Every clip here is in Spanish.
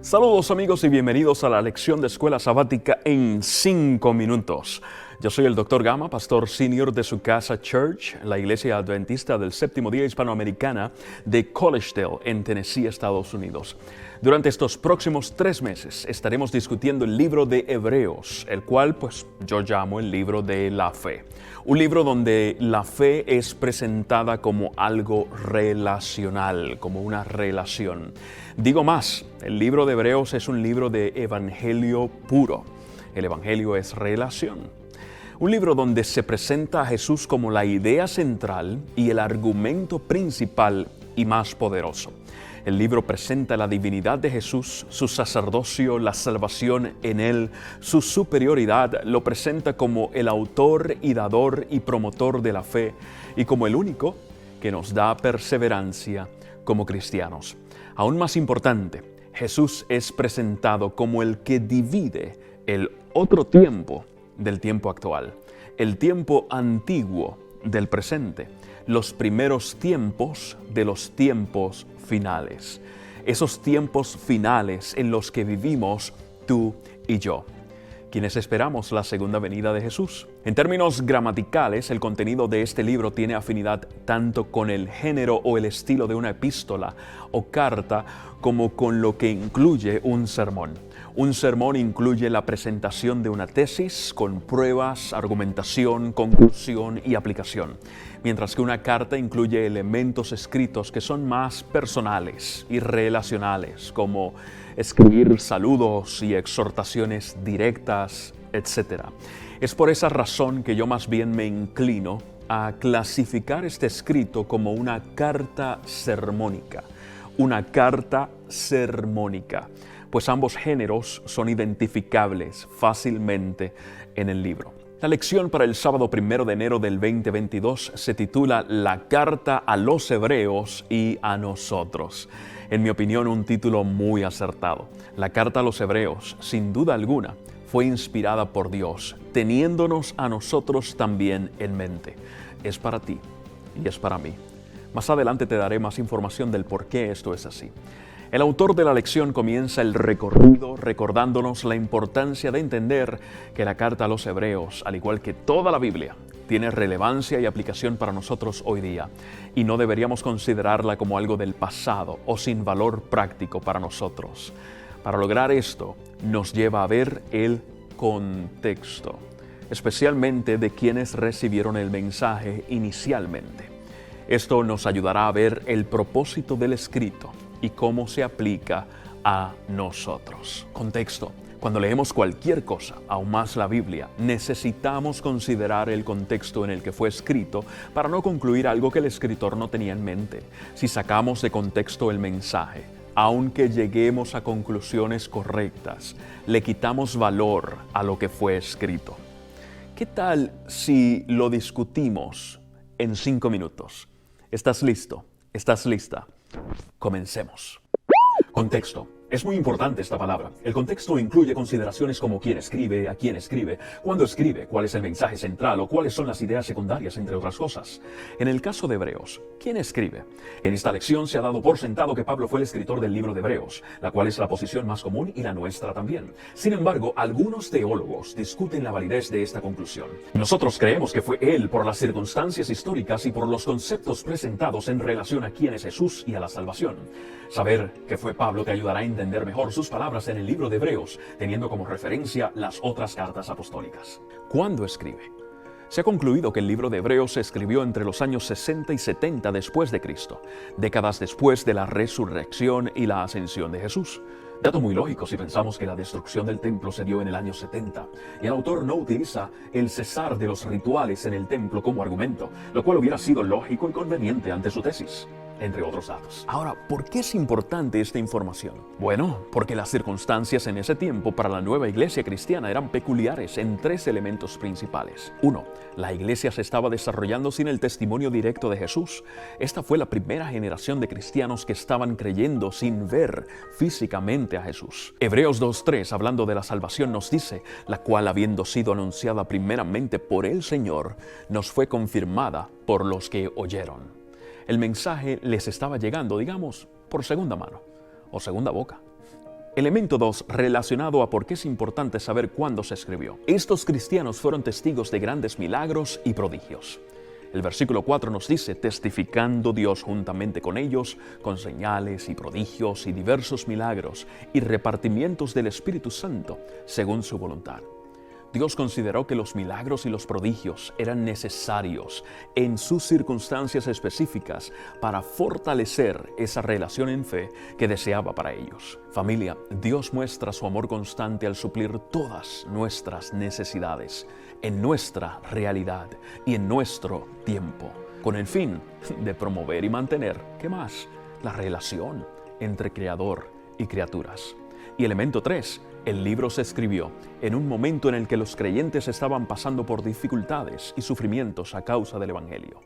Saludos amigos y bienvenidos a la lección de Escuela Sabática en 5 minutos. Yo soy el Dr. Gama, pastor senior de su casa Church, la iglesia adventista del Séptimo Día Hispanoamericana de Collegedale, en Tennessee, Estados Unidos. Durante estos próximos 3 meses estaremos discutiendo el libro de Hebreos, el cual yo llamo el libro de la fe. Un libro donde la fe es presentada como algo relacional, como una relación. Digo más, el libro de Hebreos es un libro de evangelio puro. El evangelio es relación. Un libro donde se presenta a Jesús como la idea central y el argumento principal y más poderoso. El libro presenta la divinidad de Jesús, su sacerdocio, la salvación en Él, su superioridad, lo presenta como el autor y dador y promotor de la fe y como el único que nos da perseverancia como cristianos. Aún más importante, Jesús es presentado como el que divide el otro tiempo del tiempo actual, el tiempo antiguo del presente, los primeros tiempos de los tiempos finales, esos tiempos finales en los que vivimos tú y yo, quienes esperamos la segunda venida de Jesús. En términos gramaticales, el contenido de este libro tiene afinidad tanto con el género o el estilo de una epístola o carta como con lo que incluye un sermón. Un sermón incluye la presentación de una tesis con pruebas, argumentación, conclusión y aplicación, mientras que una carta incluye elementos escritos que son más personales y relacionales, como escribir saludos y exhortaciones directas, etc. Es por esa razón que yo más bien me inclino a clasificar este escrito como una carta sermónica. Una carta sermónica, pues ambos géneros son identificables fácilmente en el libro. La lección para el sábado 1 de enero del 2022 se titula La carta a los Hebreos y a nosotros. En mi opinión, un título muy acertado. La carta a los Hebreos, sin duda alguna, fue inspirada por Dios, teniéndonos a nosotros también en mente. Es para ti y es para mí. Más adelante te daré más información del por qué esto es así. El autor de la lección comienza el recorrido recordándonos la importancia de entender que la carta a los Hebreos, al igual que toda la Biblia, tiene relevancia y aplicación para nosotros hoy día, y no deberíamos considerarla como algo del pasado o sin valor práctico para nosotros. Para lograr esto, nos lleva a ver el contexto, especialmente de quienes recibieron el mensaje inicialmente. Esto nos ayudará a ver el propósito del escrito y cómo se aplica a nosotros. Contexto. Cuando leemos cualquier cosa, aún más la Biblia, necesitamos considerar el contexto en el que fue escrito para no concluir algo que el escritor no tenía en mente. Si sacamos de contexto el mensaje, aunque lleguemos a conclusiones correctas, le quitamos valor a lo que fue escrito. ¿Qué tal si lo discutimos en 5 minutos? ¿Estás listo? ¿Estás lista? Comencemos. Contexto. Es muy importante esta palabra. El contexto incluye consideraciones como quién escribe, a quién escribe, cuándo escribe, cuál es el mensaje central o cuáles son las ideas secundarias, entre otras cosas. En el caso de Hebreos, ¿quién escribe? En esta lección se ha dado por sentado que Pablo fue el escritor del libro de Hebreos, la cual es la posición más común y la nuestra también. Sin embargo, algunos teólogos discuten la validez de esta conclusión. Nosotros creemos que fue él por las circunstancias históricas y por los conceptos presentados en relación a quién es Jesús y a la salvación. Saber que fue Pablo te ayudará a entender mejor sus palabras en el libro de Hebreos, teniendo como referencia las otras cartas apostólicas. ¿Cuándo escribe? Se ha concluido que el libro de Hebreos se escribió entre los años 60 y 70 después de Cristo, décadas después de la resurrección y la ascensión de Jesús. Dato muy lógico si pensamos que la destrucción del templo se dio en el año 70, y el autor no utiliza el cesar de los rituales en el templo como argumento, lo cual hubiera sido lógico y conveniente ante su tesis, entre otros datos. Ahora, ¿por qué es importante esta información? Bueno, porque las circunstancias en ese tiempo para la nueva iglesia cristiana eran peculiares en 3 elementos principales. 1. La iglesia se estaba desarrollando sin el testimonio directo de Jesús. Esta fue la primera generación de cristianos que estaban creyendo sin ver físicamente a Jesús. Hebreos 2:3, hablando de la salvación, nos dice, la cual habiendo sido anunciada primeramente por el Señor, nos fue confirmada por los que oyeron. El mensaje les estaba llegando, digamos, por segunda mano o segunda boca. Elemento 2, relacionado a por qué es importante saber cuándo se escribió. Estos cristianos fueron testigos de grandes milagros y prodigios. El versículo 4 nos dice, testificando Dios juntamente con ellos, con señales y prodigios y diversos milagros y repartimientos del Espíritu Santo, según su voluntad. Dios consideró que los milagros y los prodigios eran necesarios en sus circunstancias específicas para fortalecer esa relación en fe que deseaba para ellos. Familia, Dios muestra su amor constante al suplir todas nuestras necesidades en nuestra realidad y en nuestro tiempo, con el fin de promover y mantener, ¿qué más? La relación entre Creador y criaturas. Y elemento 3, el libro se escribió en un momento en el que los creyentes estaban pasando por dificultades y sufrimientos a causa del Evangelio.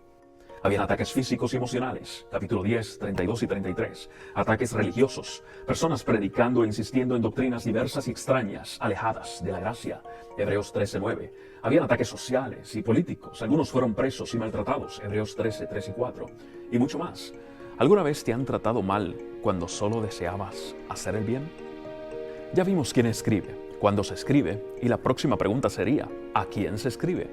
Habían ataques físicos y emocionales, capítulo 10, 32 y 33, ataques religiosos, personas predicando e insistiendo en doctrinas diversas y extrañas, alejadas de la gracia, Hebreos 13, 9. Habían ataques sociales y políticos, algunos fueron presos y maltratados, Hebreos 13, 3 y 4, y mucho más. ¿Alguna vez te han tratado mal cuando solo deseabas hacer el bien? Ya vimos quién escribe, cuándo se escribe, y la próxima pregunta sería, ¿a quién se escribe?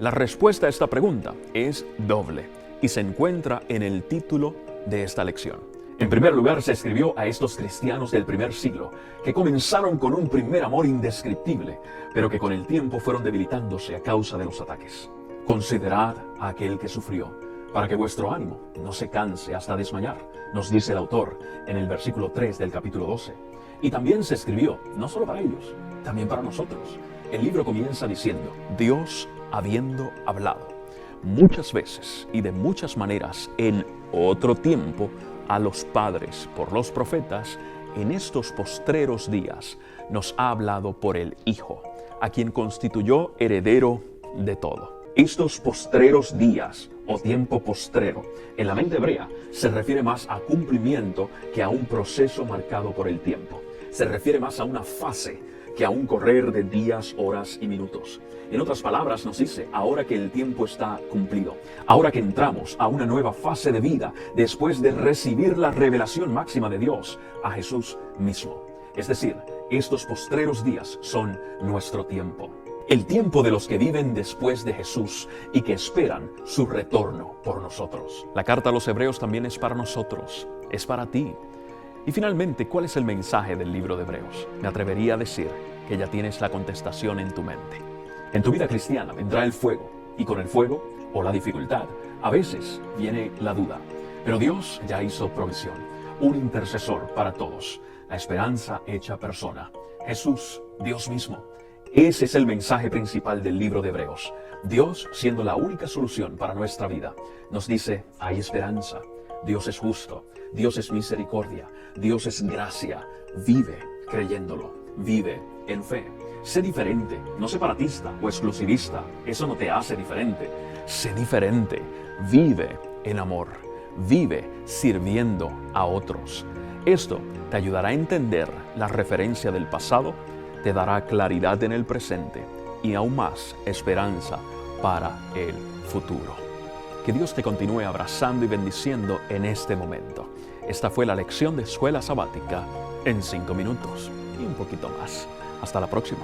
La respuesta a esta pregunta es doble y se encuentra en el título de esta lección. En primer lugar, se escribió a estos cristianos del primer siglo, que comenzaron con un primer amor indescriptible, pero que con el tiempo fueron debilitándose a causa de los ataques. Considerad a aquel que sufrió, para que vuestro ánimo no se canse hasta desmayar, nos dice el autor en el versículo 3 del capítulo 12. Y también se escribió, no solo para ellos, también para nosotros. El libro comienza diciendo, Dios habiendo hablado muchas veces y de muchas maneras en otro tiempo a los padres por los profetas, en estos postreros días nos ha hablado por el Hijo, a quien constituyó heredero de todo. Estos postreros días o tiempo postrero, en la mente hebrea, se refiere más a cumplimiento que a un proceso marcado por el tiempo. Se refiere más a una fase que a un correr de días, horas y minutos. En otras palabras nos dice, ahora que el tiempo está cumplido, ahora que entramos a una nueva fase de vida después de recibir la revelación máxima de Dios, a Jesús mismo. Es decir, estos postreros días son nuestro tiempo. El tiempo de los que viven después de Jesús y que esperan su retorno por nosotros. La carta a los Hebreos también es para nosotros, es para ti. Y finalmente, ¿cuál es el mensaje del libro de Hebreos? Me atrevería a decir que ya tienes la contestación en tu mente. En tu vida cristiana vendrá el fuego, y con el fuego, o la dificultad, a veces viene la duda. Pero Dios ya hizo provisión, un intercesor para todos, la esperanza hecha persona, Jesús, Dios mismo. Ese es el mensaje principal del libro de Hebreos. Dios, siendo la única solución para nuestra vida, nos dice, hay esperanza. Dios es justo, Dios es misericordia, Dios es gracia. Vive creyéndolo, vive en fe. Sé diferente, no separatista o exclusivista, eso no te hace diferente. Sé diferente, vive en amor, vive sirviendo a otros. Esto te ayudará a entender la referencia del pasado, te dará claridad en el presente y aún más esperanza para el futuro. Que Dios te continúe abrazando y bendiciendo en este momento. Esta fue la lección de Escuela Sabática en 5 minutos y un poquito más. Hasta la próxima.